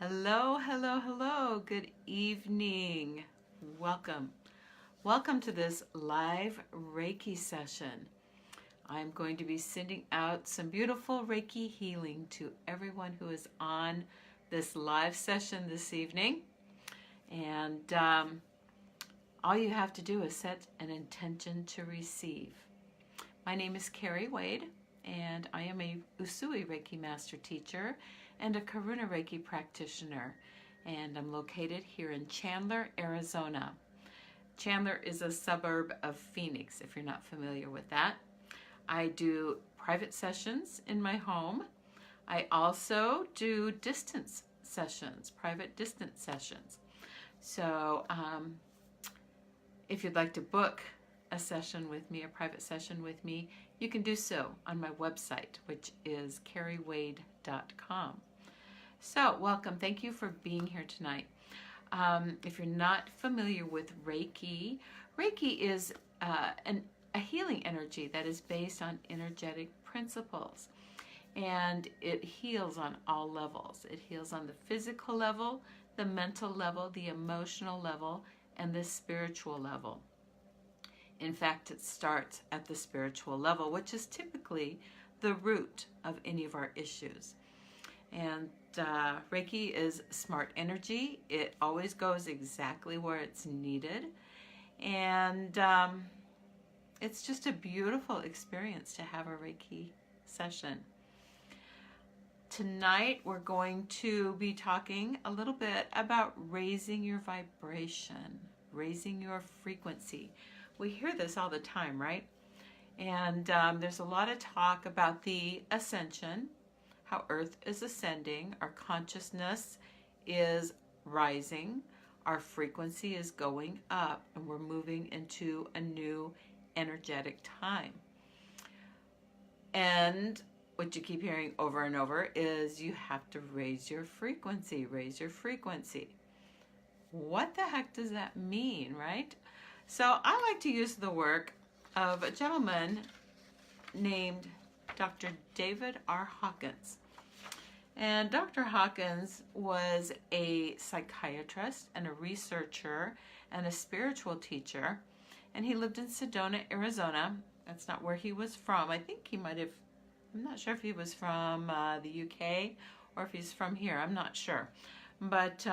Hello, hello, hello. Good evening. Welcome. Welcome to this live Reiki session. I'm going to be sending out some beautiful Reiki healing to everyone who is on this live session this evening. And all you have to do is set an intention to receive. My name is Carrie Wade, and I am a Usui Reiki Master Teacher and a Karuna Reiki practitioner, and I'm located here in Chandler, Arizona. Chandler is a suburb of Phoenix, if you're not familiar with that. I do private sessions in my home. I also do distance sessions, private distance sessions. So if you'd like to book a session with me, a private session with me, you can do so on my website, which is carriewade.com. So welcome. Thank you for being here tonight. If you're not familiar with Reiki, Reiki is a healing energy that is based on energetic principles. And it heals on all levels. It heals on the physical level, the mental level, the emotional level, and the spiritual level. In fact, it starts at the spiritual level, which is typically the root of any of our issues. And Reiki is smart energy. It always goes exactly where it's needed. And it's just a beautiful experience to have a Reiki session. Tonight, we're going to be talking a little bit about raising your vibration, raising your frequency. We hear this all the time, right? And there's a lot of talk about the ascension, how Earth is ascending, our consciousness is rising, our frequency is going up, and we're moving into a new energetic time. And what you keep hearing over and over is you have to raise your frequency, raise your frequency. What the heck does that mean, right? So I like to use the work of a gentleman named Dr. David R. Hawkins. And Dr. Hawkins was a psychiatrist and a researcher and a spiritual teacher. And he lived in Sedona, Arizona. That's not where he was from. I think he might have, I'm not sure if he was from the UK or if he's from here. I'm not sure. But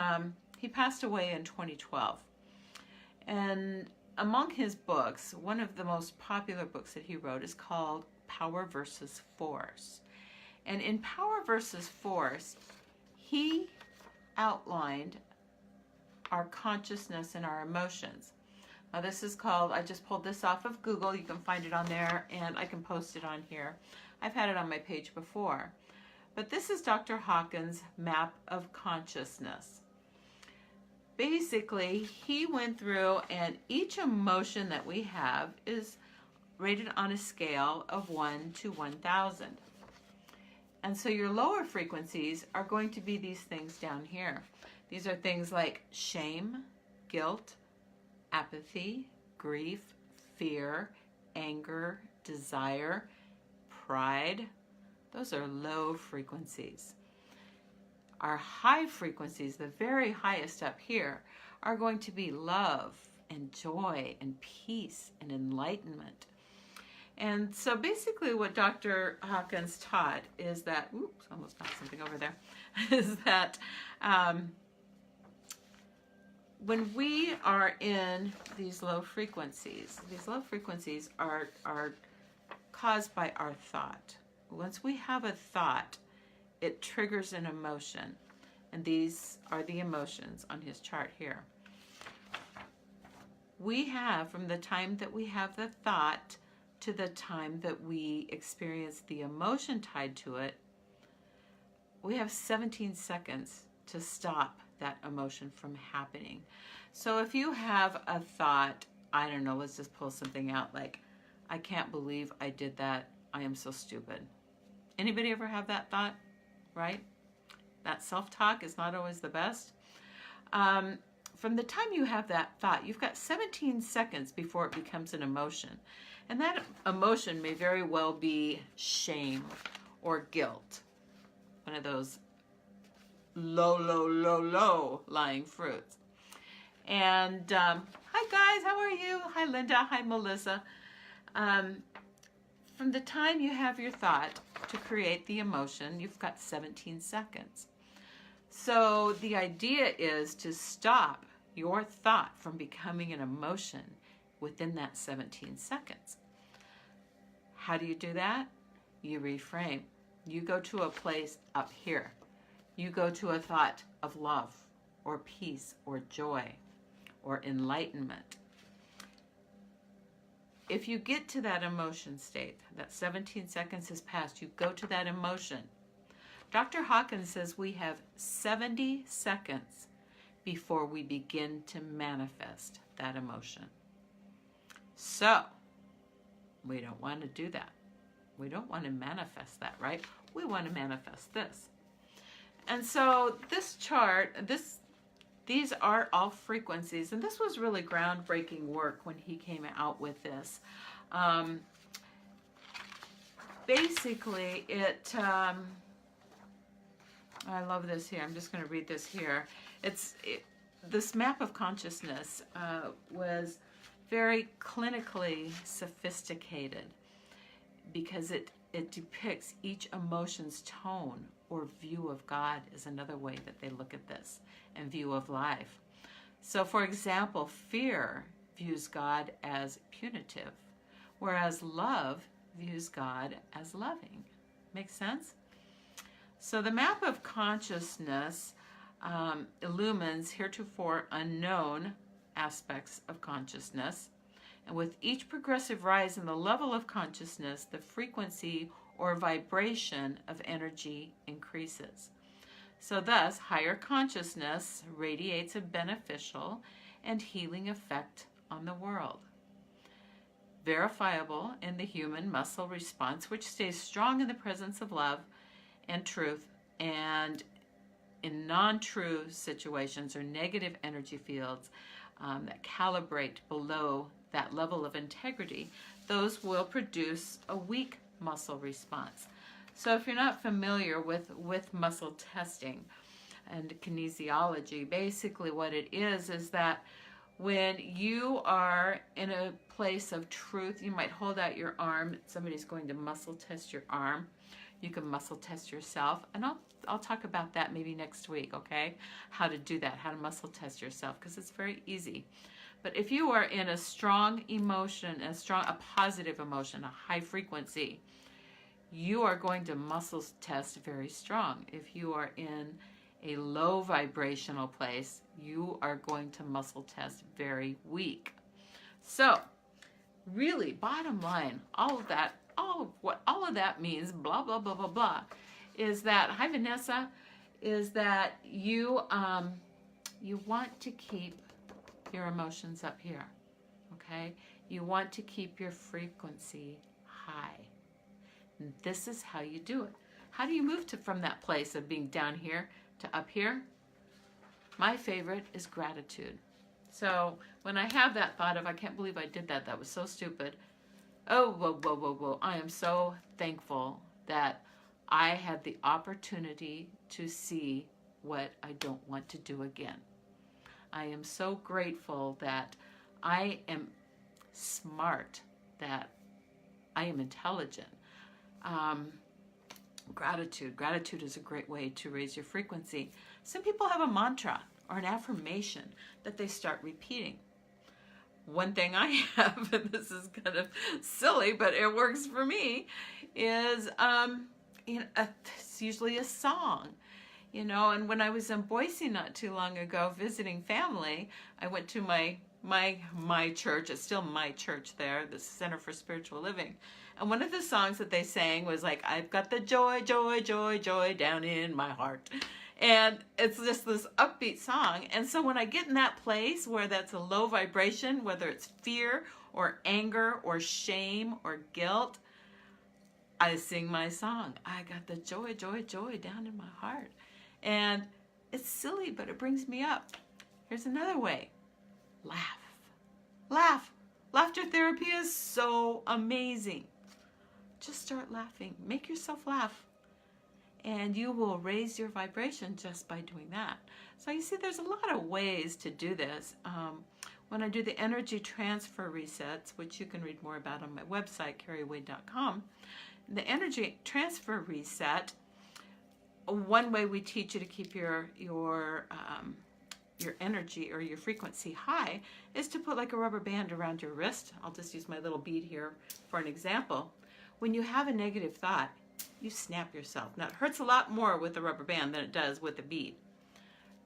he passed away in 2012. And among his books, one of the most popular books that he wrote is called Power versus Force. And in Power versus Force, he outlined our consciousness and our emotions. Now this is called, I just pulled this off of Google. You can find it on there, and I can post it on here. I've had it on my page before. But this is Dr. Hawkins' map of consciousness. Basically, he went through, and each emotion that we have is rated on a scale of 1 to 1,000. And so your lower frequencies are going to be these things down here. These are things like shame, guilt, apathy, grief, fear, anger, desire, pride. Those are low frequencies. Our high frequencies, the very highest up here, are going to be love and joy and peace and enlightenment. And so basically what Dr. Hawkins taught is that, oops, almost knocked something over there, is that when we are in these low frequencies are caused by our thought. Once we have a thought, it triggers an emotion. And these are the emotions on his chart here. We have, from the time that we have the thought to the time that we experience the emotion tied to it, we have 17 seconds to stop that emotion from happening. So if you have a thought, I don't know, let's just pull something out like, I can't believe I did that. I am so stupid. Anybody ever have that thought, right? That self-talk is not always the best. From the time you have that thought, you've got 17 seconds before it becomes an emotion. And that emotion may very well be shame or guilt. One of those low lying fruits. And hi guys, how are you? Hi Linda, hi Melissa. From the time you have your thought to create the emotion, you've got 17 seconds. So the idea is to stop your thought from becoming an emotion within that 17 seconds. How do you do that? You reframe. You go to a place up here. You go to a thought of love or peace or joy or enlightenment. If you get to that emotion state, that 17 seconds has passed, you go to that emotion. Dr. Hawkins says we have 70 seconds before we begin to manifest that emotion. So, we don't want to do that. We don't want to manifest that, right? We want to manifest this. And so this chart, these are all frequencies, and this was really groundbreaking work when he came out with this. Basically, I love this here. I'm just going to read this here. This map of consciousness was very clinically sophisticated because it depicts each emotion's tone or view of God is another way that they look at this, and view of life. So for example, fear views God as punitive, whereas love views God as loving. Make sense? So the map of consciousness illumines heretofore unknown aspects of consciousness, and with each progressive rise in the level of consciousness, the frequency or vibration of energy increases. So thus, higher consciousness radiates a beneficial and healing effect on the world. Verifiable in the human muscle response, which stays strong in the presence of love and truth, and in non-true situations or negative energy fields that calibrate below that level of integrity, those will produce a weak muscle response. So if you're not familiar with muscle testing and kinesiology, basically what it is that when you are in a place of truth, you might hold out your arm. Somebody's going to muscle test your arm. You can muscle test yourself, and I'll talk about that maybe next week, okay? How to do that, how to muscle test yourself, because it's very easy. But if you are in a strong emotion, a positive emotion, a high frequency, you are going to muscle test very strong. If you are in a low vibrational place, you are going to muscle test very weak. So, really, bottom line, all of that means, blah, blah, blah, blah, blah, is that, hi Vanessa, is that you want to keep your emotions up here, okay? You want to keep your frequency high. And this is how you do it. How do you move from that place of being down here to up here? My favorite is gratitude. So when I have that thought of, I can't believe I did that, that was so stupid. Oh, whoa, whoa, whoa, whoa. I am so thankful that I had the opportunity to see what I don't want to do again. I am so grateful that I am smart, that I am intelligent. Gratitude is a great way to raise your frequency. Some people have a mantra or an affirmation that they start repeating. One thing I have, and this is kind of silly, but it works for me, is it's usually a song. And when I was in Boise not too long ago visiting family, I went to my church. It's still my church there, the Center for Spiritual Living. And one of the songs that they sang was like, I've got the joy, joy, joy, joy down in my heart. And it's just this upbeat song. And so when I get in that place where that's a low vibration, whether it's fear or anger or shame or guilt, I sing my song. I got the joy, joy, joy down in my heart. And it's silly, but it brings me up. Here's another way. Laugh. Laugh. Laughter therapy is so amazing. Just start laughing. Make yourself laugh. and you will raise your vibration just by doing that. So you see, there's a lot of ways to do this. When I do the energy transfer resets, which you can read more about on my website, carriewade.com, the energy transfer reset, one way we teach you to keep your energy or your frequency high is to put like a rubber band around your wrist. I'll just use my little bead here for an example. When you have a negative thought, you snap yourself. Now, it hurts a lot more with the rubber band than it does with the bead.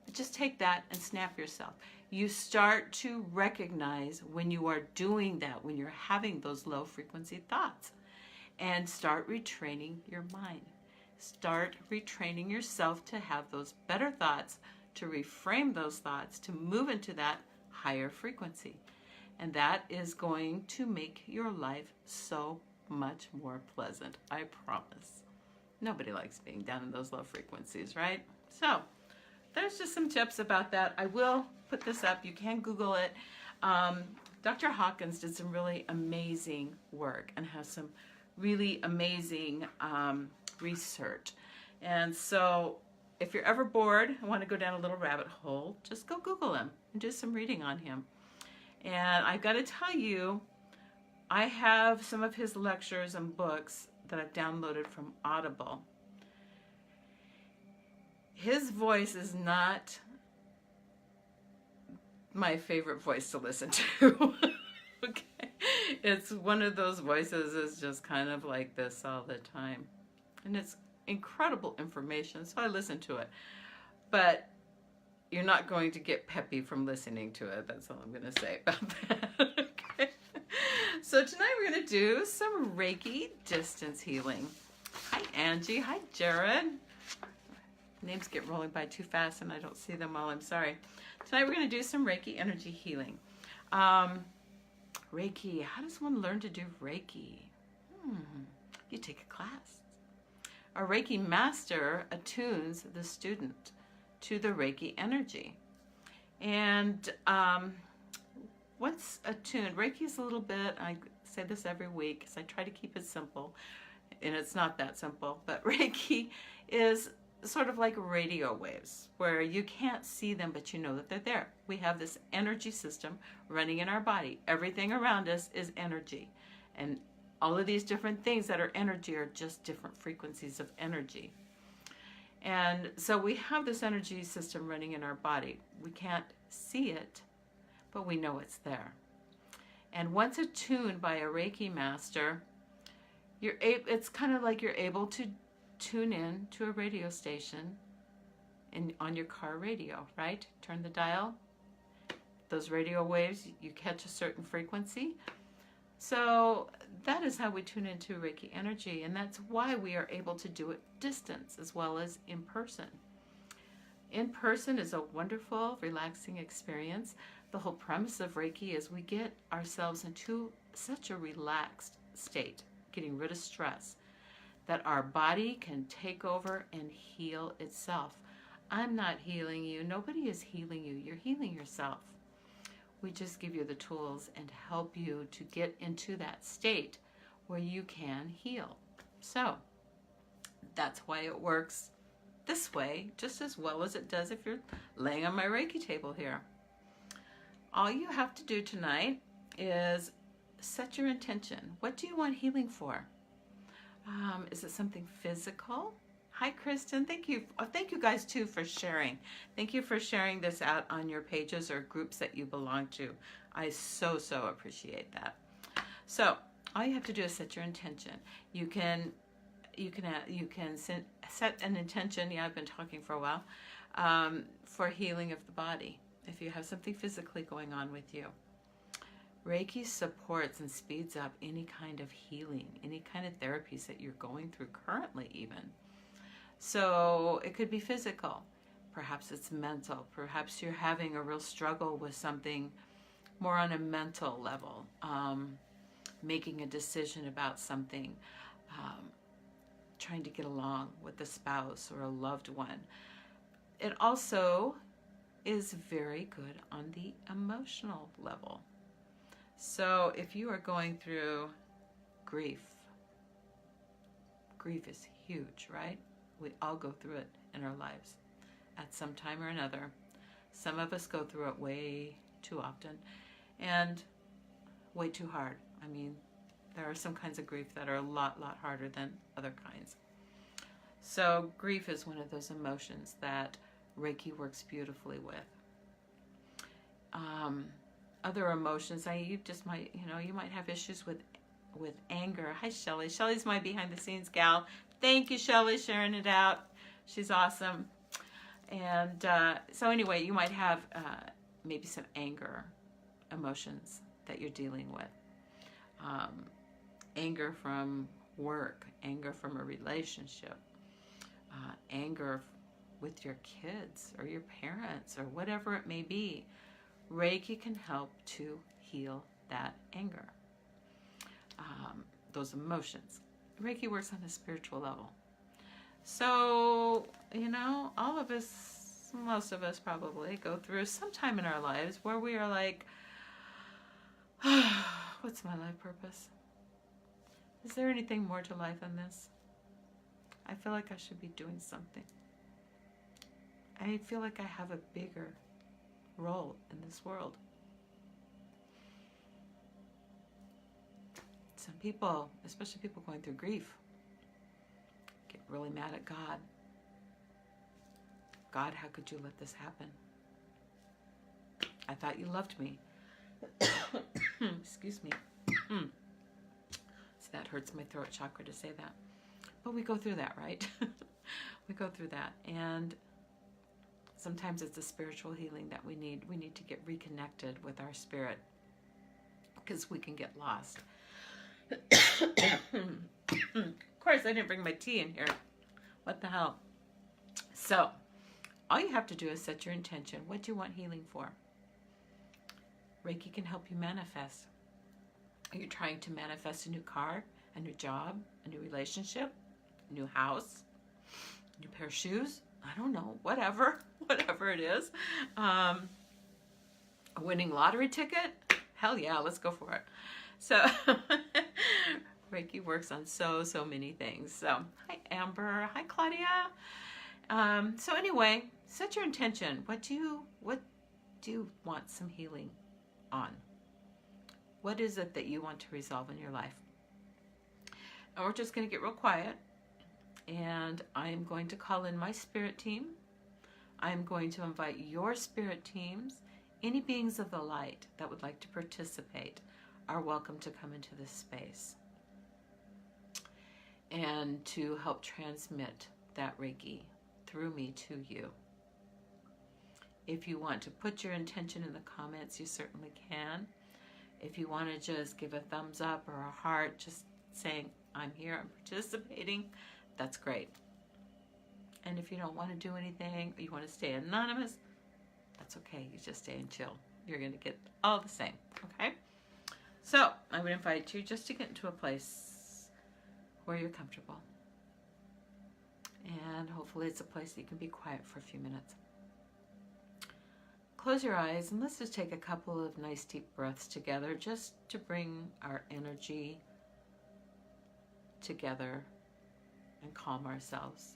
But just take that and snap yourself. You start to recognize when you are doing that, when you're having those low frequency thoughts, and start retraining your mind. Start retraining yourself to have those better thoughts, to reframe those thoughts, to move into that higher frequency. And that is going to make your life so much more pleasant, I promise. Nobody likes being down in those low frequencies, right? So there's just some tips about that. I will put this up. You can Google it. Dr. Hawkins did some really amazing work and has some really amazing research. And so if you're ever bored and want to go down a little rabbit hole, just go Google him and do some reading on him. And I've got to tell you, I have some of his lectures and books that I've downloaded from Audible. His voice is not my favorite voice to listen to. Okay. It's one of those voices that's just kind of like this all the time. And it's incredible information, so I listen to it. But you're not going to get peppy from listening to it. That's all I'm going to say about that. Okay. So tonight we're going to do some Reiki distance healing. Hi, Angie. Hi, Jared. Names get rolling by too fast and I don't see them all. I'm sorry. Tonight we're going to do some Reiki energy healing. Reiki. How does one learn to do Reiki? You take a class. A Reiki master attunes the student to the Reiki energy. And what's attuned? Reiki is a little bit, I say this every week because I try to keep it simple, and it's not that simple, but Reiki is sort of like radio waves where you can't see them, but you know that they're there. We have this energy system running in our body. Everything around us is energy. And all of these different things that are energy are just different frequencies of energy. And so we have this energy system running in our body. We can't see it, but we know it's there. And once attuned by a Reiki master, it's kind of like you're able to tune in to a radio station on your car radio, right? Turn the dial. Those radio waves, you catch a certain frequency. So that is how we tune into Reiki energy, and that's why we are able to do it distance as well as in person. In person is a wonderful, relaxing experience. The whole premise of Reiki is we get ourselves into such a relaxed state, getting rid of stress, that our body can take over and heal itself. I'm not healing you. Nobody is healing you. You're healing yourself. We just give you the tools and help you to get into that state where you can heal. So that's why it works this way just as well as it does if you're laying on my Reiki table here. All you have to do tonight is set your intention. What do you want healing for? Is it something physical? Hi, Kristen. Thank you. Thank you guys, too, for sharing. Thank you for sharing this out on your pages or groups that you belong to. I so appreciate that. So all you have to do is set your intention. You can set an intention. Yeah, I've been talking for a while, for healing of the body. If you have something physically going on with you. Reiki supports and speeds up any kind of healing, any kind of therapies that you're going through currently even. So it could be physical. Perhaps it's mental. Perhaps you're having a real struggle with something more on a mental level, making a decision about something, trying to get along with a spouse or a loved one. It also is very good on the emotional level. So if you are going through grief is huge, right? We all go through it in our lives at some time or another. Some of us go through it way too often and way too hard. I mean, there are some kinds of grief that are a lot harder than other kinds. So grief is one of those emotions that Reiki works beautifully with. Other emotions, you might have issues with anger. Hi, Shelly. Shelly's my behind the scenes gal. Thank you, Shelly, sharing it out. She's awesome. And so anyway, you might have maybe some anger emotions that you're dealing with. Anger from work, anger from a relationship, anger with your kids or your parents or whatever it may be. Reiki can help to heal that anger, those emotions. Reiki works on a spiritual level. So, all of us, most of us probably go through some time in our lives where we are like, what's my life purpose? Is there anything more to life than this? I feel like I should be doing something. I feel like I have a bigger role in this world. Some people, especially people going through grief, get really mad at God. God, how could you let this happen? I thought you loved me. Excuse me. See, that hurts my throat chakra to say that. But we go through that, right? We go through that. And sometimes it's a spiritual healing that we need. We need to get reconnected with our spirit because we can get lost. Of course, I didn't bring my tea in here. What the hell? So, all you have to do is set your intention. What do you want healing for? Reiki can help you manifest. Are you trying to manifest a new car, a new job, a new relationship, a new house, a new pair of shoes? I don't know, whatever it is. A winning lottery ticket? Hell yeah, let's go for it. So Reiki works on so many things. So hi Amber, hi Claudia. So anyway, set your intention. What do you want some healing on? What is it that you want to resolve in your life? And we're just going to get real quiet. And I'm going to call in my spirit team. I'm going to invite your spirit teams. Any beings of the light that would like to participate are welcome to come into this space and to help transmit that Reiki through me to you. If you want to put your intention in the comments, you certainly can. If you want to just give a thumbs up or a heart, just saying, I'm here, I'm participating, that's great. And if you don't want to do anything, or you want to stay anonymous, that's okay. You just stay and chill. You're going to get all the same, okay? So I would invite you just to get into a place where you're comfortable. And hopefully it's a place that you can be quiet for a few minutes. Close your eyes and let's just take a couple of nice deep breaths together just to bring our energy together and calm ourselves.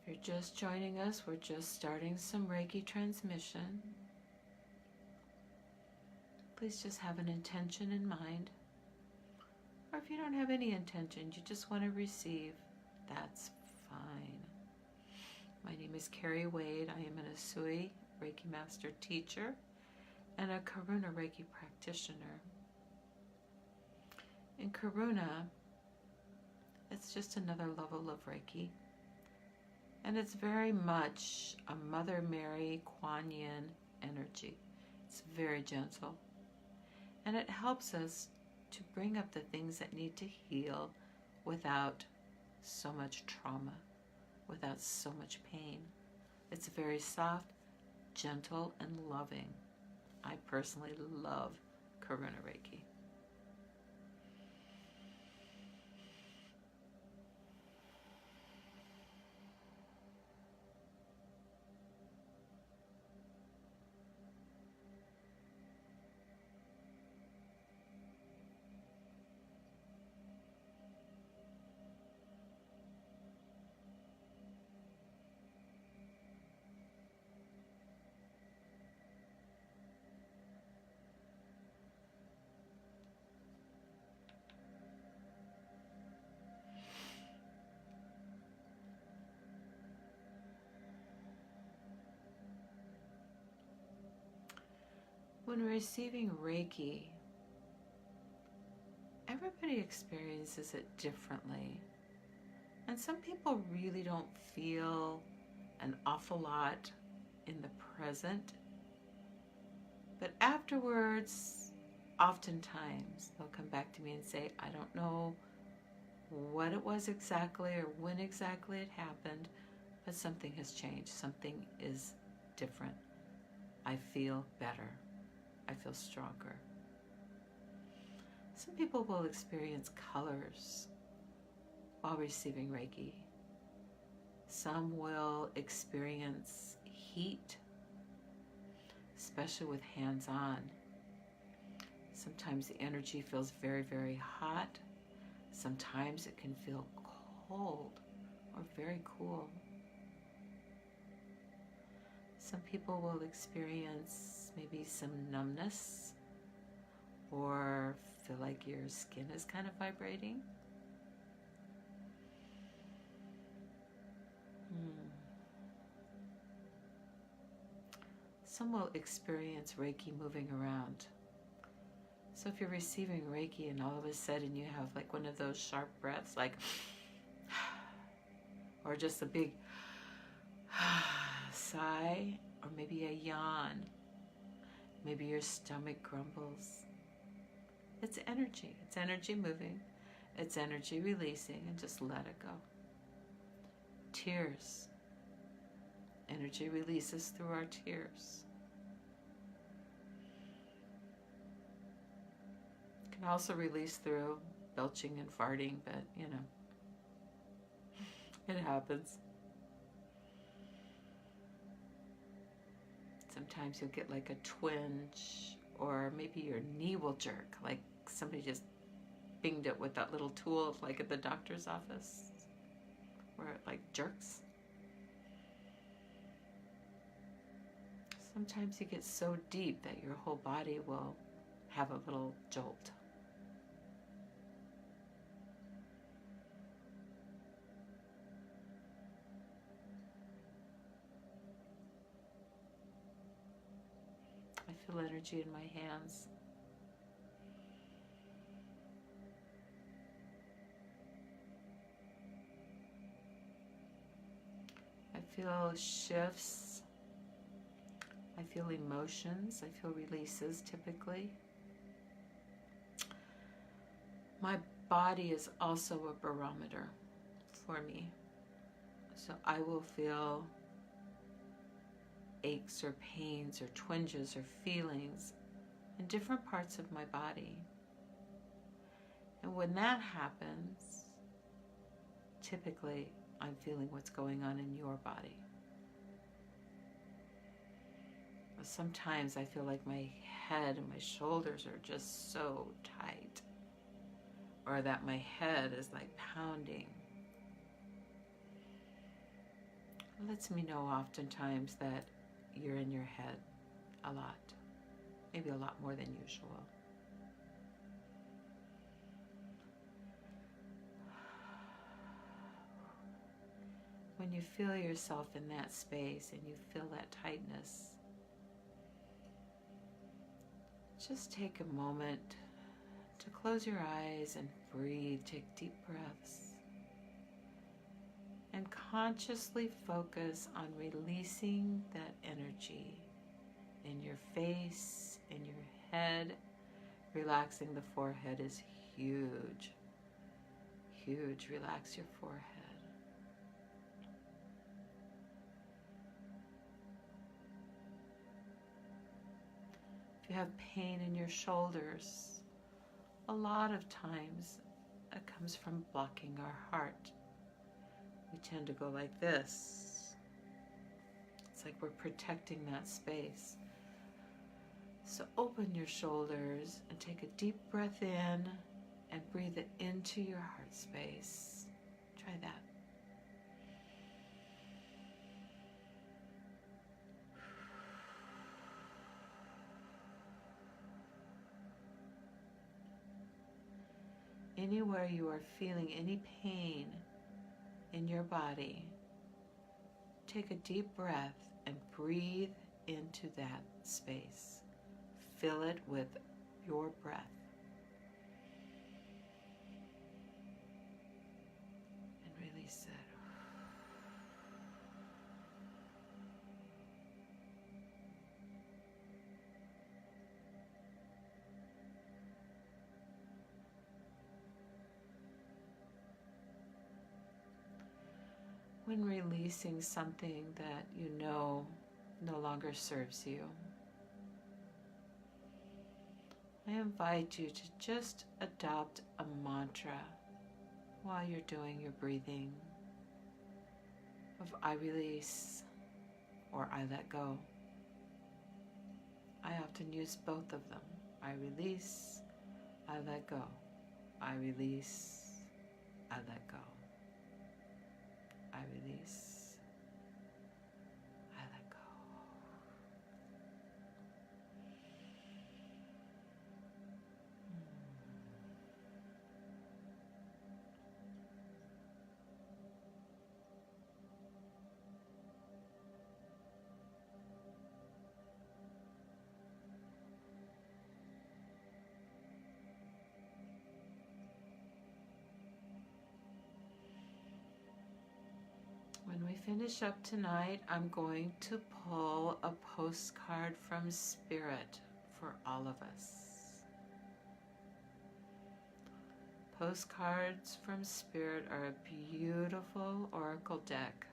If you're just joining us, we're just starting some Reiki transmission. Please just have an intention in mind. Or if you don't have any intention, you just want to receive, that's fine. My name is Carrie Wade. I am an Asui Reiki Master Teacher and a Karuna Reiki practitioner. In Karuna, it's just another level of Reiki. And it's very much a Mother Mary Kuan Yin energy. It's very gentle. And it helps us to bring up the things that need to heal without so much trauma, without so much pain. It's very soft, gentle, and loving. I personally love Karuna Reiki. When receiving Reiki, everybody experiences it differently. And some people really don't feel an awful lot in the present. But afterwards, oftentimes, they'll come back to me and say, I don't know what it was exactly or when exactly it happened, but something has changed. Something is different. I feel better. I feel stronger. Some people will experience colors while receiving Reiki. Some will experience heat, especially with hands-on. Sometimes the energy feels very, very hot. Sometimes it can feel cold or very cool. Some people will experience maybe some numbness or feel like your skin is kind of vibrating. Some will experience Reiki moving around. So if you're receiving Reiki and all of a sudden you have like one of those sharp breaths, like, or just a big sigh, or maybe a yawn, maybe your stomach grumbles. It's energy. It's energy moving. It's energy releasing, and just let it go. Tears. Energy releases through our tears. It can also release through belching and farting, but you know, it happens. Sometimes you'll get like a twinge, or maybe your knee will jerk, like somebody just binged it with that little tool, like at the doctor's office, where it like jerks. Sometimes you get so deep that your whole body will have a little jolt. I feel energy in my hands. I feel shifts. I feel emotions. I feel releases typically. My body is also a barometer for me. So I will feel aches or pains or twinges or feelings in different parts of my body. And when that happens, typically I'm feeling what's going on in your body. Sometimes I feel like my head and my shoulders are just so tight, or that my head is like pounding. It lets me know oftentimes that you're in your head a lot, maybe a lot more than usual. When you feel yourself in that space and you feel that tightness, just take a moment to close your eyes and breathe. Take deep breaths. and consciously focus on releasing that energy in your face, in your head. Relaxing the forehead is huge. Huge. Relax your forehead. If you have pain in your shoulders, a lot of times it comes from blocking our heart. We tend to go like this. It's like we're protecting that space. So open your shoulders and take a deep breath in and breathe it into your heart space. Try that. Anywhere you are feeling any pain in your body, take a deep breath and breathe into that space. Fill it with your breath. And release it. When releasing something that you know no longer serves you, I invite you to just adopt a mantra while you're doing your breathing of I release or I let go. I often use both of them. I release, I let go. I release, I let go. I release, I let go. When we finish up tonight, I'm going to pull a postcard from Spirit for all of us. Postcards from Spirit are a beautiful oracle deck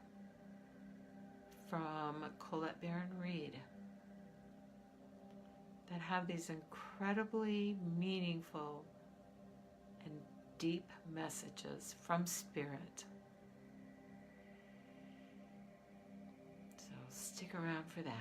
from Colette Baron Reed that have these incredibly meaningful and deep messages from Spirit. So stick around for that.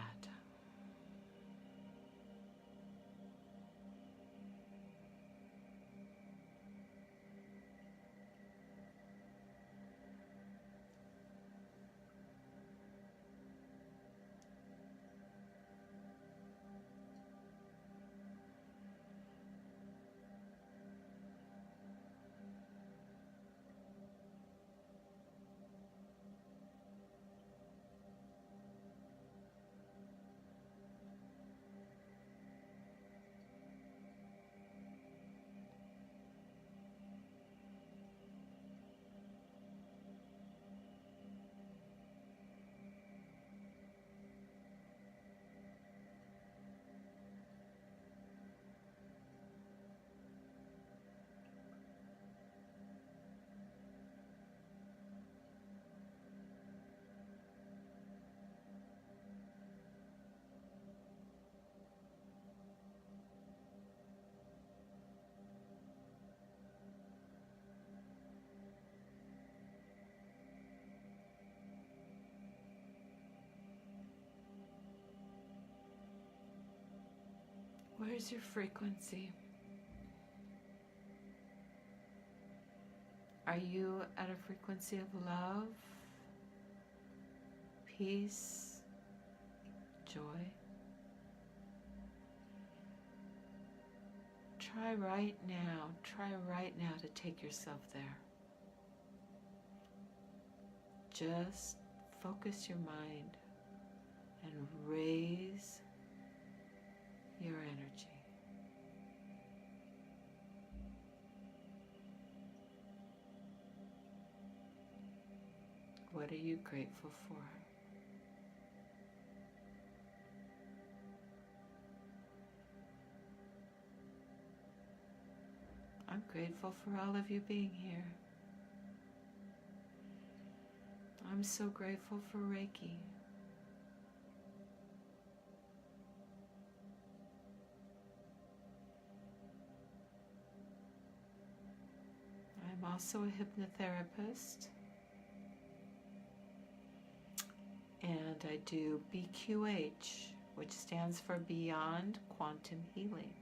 Where's your frequency? Are you at a frequency of love, peace, joy? Try right now to take yourself there. Just focus your mind and raise your energy. What are you grateful for? I'm grateful for all of you being here. I'm so grateful for Reiki. I'm also a hypnotherapist, and I do BQH, which stands for Beyond Quantum Healing.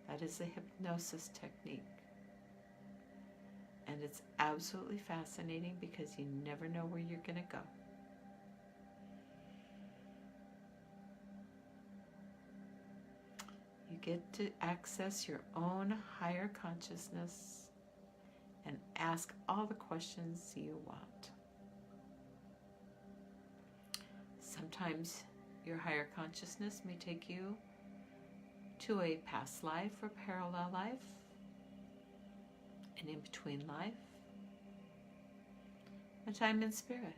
That is a hypnosis technique. And it's absolutely fascinating because you never know where you're going to go. You get to access your own higher consciousness and ask all the questions you want. Sometimes your higher consciousness may take you to a past life or parallel life, an in-between life, a time in spirit.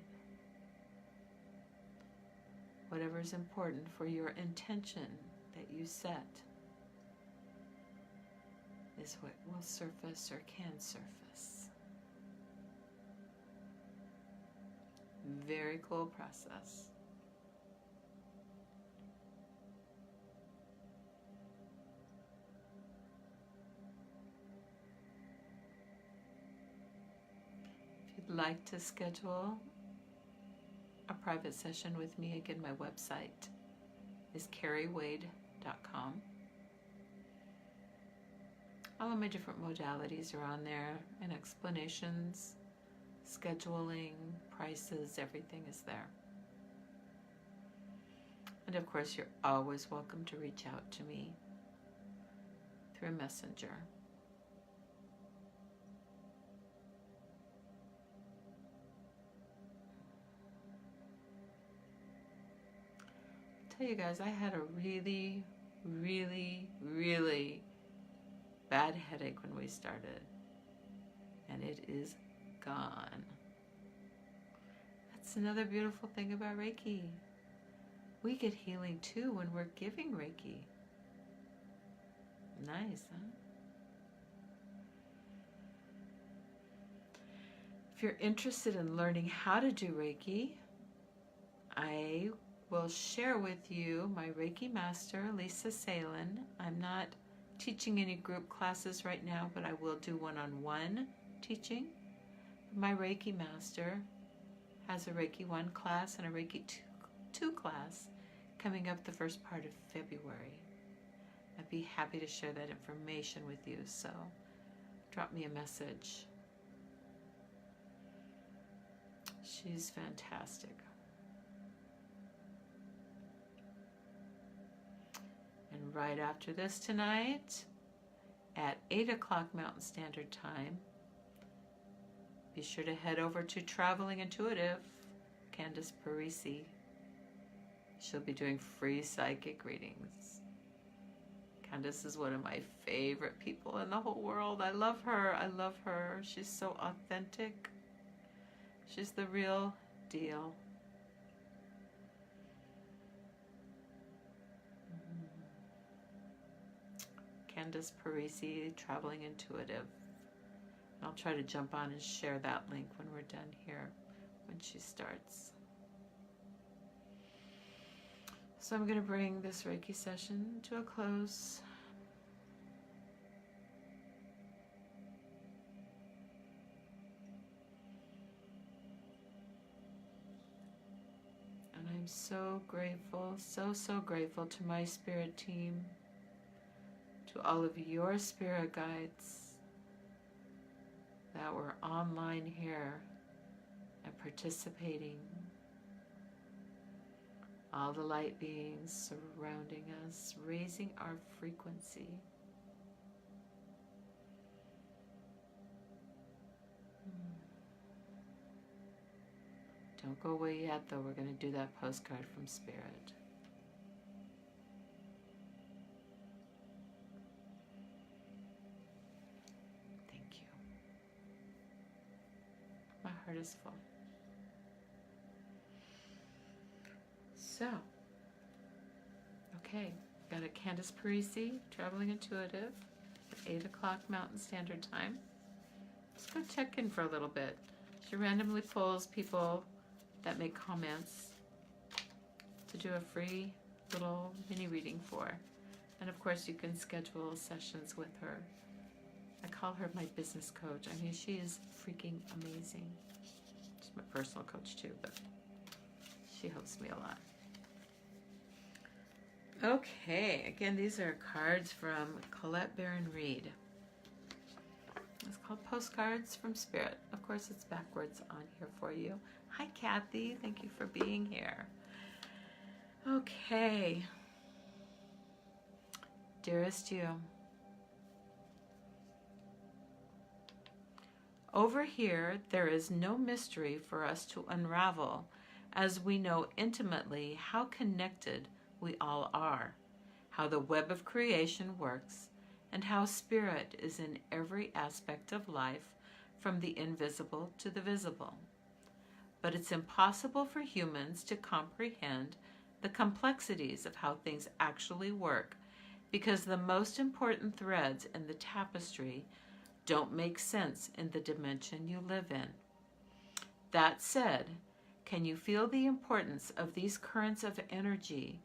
Whatever is important for your intention that you set is what will surface or can surface. Very cool process. If you'd like to schedule a private session with me, again, my website is carriewade.com. All of my different modalities are on there, and explanations, scheduling, prices, everything is there. And of course, you're always welcome to reach out to me through Messenger. I'll tell you guys, I had a really, really, really bad headache when we started, and it is gone. That's another beautiful thing about Reiki. We get healing too when we're giving Reiki. Nice, huh? If you're interested in learning how to do Reiki, I will share with you my Reiki master, Lisa Salen. I'm not teaching any group classes right now, but I will do one-on-one teaching. My Reiki master has a Reiki 1 class and a Reiki 2 class coming up the first part of February. I'd be happy to share that information with you, so drop me a message. She's fantastic. And right after this tonight, at 8 o'clock Mountain Standard Time, be sure to head over to Traveling Intuitive, Candace Parisi. She'll be doing free psychic readings. Candace is one of my favorite people in the whole world. I love her. I love her. She's so authentic. She's the real deal. Candace Parisi, Traveling Intuitive. I'll try to jump on and share that link when we're done here, when she starts. So I'm going to bring this Reiki session to a close. And I'm so grateful, so grateful to my spirit team, to all of your spirit guides that were online here and participating. All the light beings surrounding us, raising our frequency. Don't go away yet, though. We're going to do that postcard from Spirit. Thank you. My heart is full. So, okay, got a Candace Parisi, Traveling Intuitive, at 8 o'clock Mountain Standard Time. Let's go check in for a little bit. She randomly pulls people that make comments to do a free little mini reading for. And of course, you can schedule sessions with her. I call her my business coach. I mean, she is freaking amazing. She's my personal coach too, but she helps me a lot. Okay, again, these are cards from Colette Baron Reed. It's called Postcards from Spirit. Of course, it's backwards on here for you. Hi, Kathy. Thank you for being here. Okay. Dearest you, over here, there is no mystery for us to unravel, as we know intimately how connected we all are, how the web of creation works, and how spirit is in every aspect of life, from the invisible to the visible. But it's impossible for humans to comprehend the complexities of how things actually work, because the most important threads in the tapestry don't make sense in the dimension you live in. That said, can you feel the importance of these currents of energy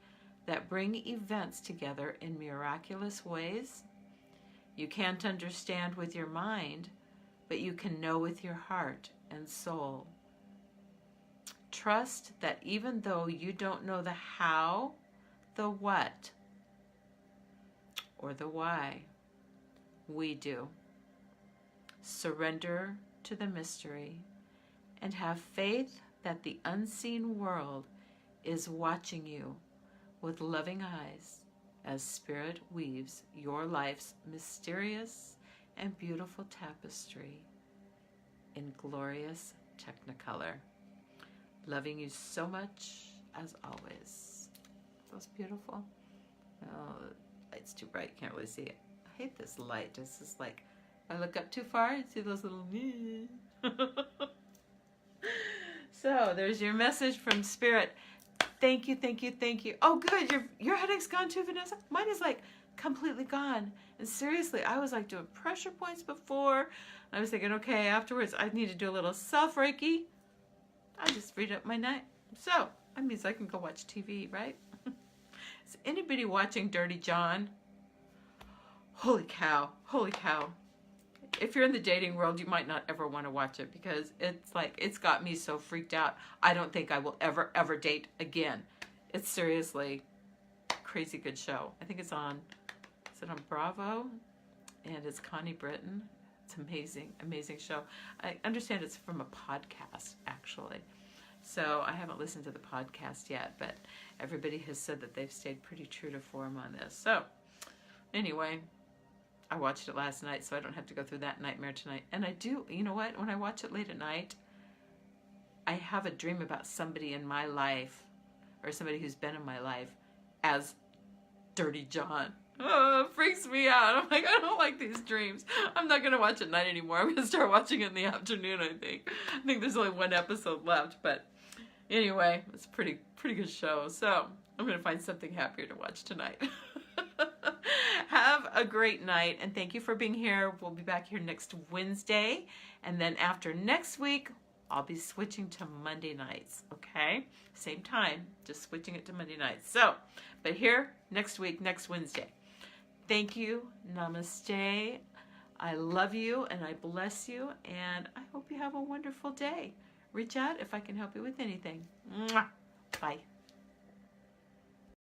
that bring events together in miraculous ways? You can't understand with your mind, but you can know with your heart and soul. Trust that even though you don't know the how, the what, or the why, we do. Surrender to the mystery and have faith that the unseen world is watching you with loving eyes as Spirit weaves your life's mysterious and beautiful tapestry in glorious Technicolor. Loving you so much, as always. That's beautiful. Oh, the light's too bright, can't really see it. I hate this light. This is like, if I look up too far, you see those little... So, there's your message from Spirit. Thank you, thank you, thank you. Oh, good. Your headache's gone too, Vanessa. Mine is like completely gone. And seriously, I was like doing pressure points before. I was thinking, okay, afterwards I need to do a little self-Reiki. I just freed up my night. So, that means I can go watch TV, right? Is anybody watching Dirty John? Holy cow. Holy cow. If you're in the dating world, you might not ever want to watch it, because it's like, it's got me so freaked out. I don't think I will ever date again. It's seriously a crazy good show. I think it's on, is it on Bravo? And it's Connie Britton. It's amazing, amazing show. I understand it's from a podcast, actually. So I haven't listened to the podcast yet, but everybody has said that they've stayed pretty true to form on this. So anyway, I watched it last night, so I don't have to go through that nightmare tonight. And I do, you know what? When I watch it late at night, I have a dream about somebody in my life, or somebody who's been in my life, as Dirty John. Oh, it freaks me out. I'm like, I don't like these dreams. I'm not going to watch it at night anymore. I'm going to start watching it in the afternoon, I think. I think there's only one episode left, but anyway, it's a pretty good show. So I'm going to find something happier to watch tonight. Have a great night, and thank you for being here. We'll be back here next Wednesday, and then after next week, I'll be switching to Monday nights, okay? Same time, just switching it to Monday nights. So, but here, next week, next Wednesday. Thank you. Namaste. I love you, and I bless you, and I hope you have a wonderful day. Reach out if I can help you with anything. Mwah. Bye.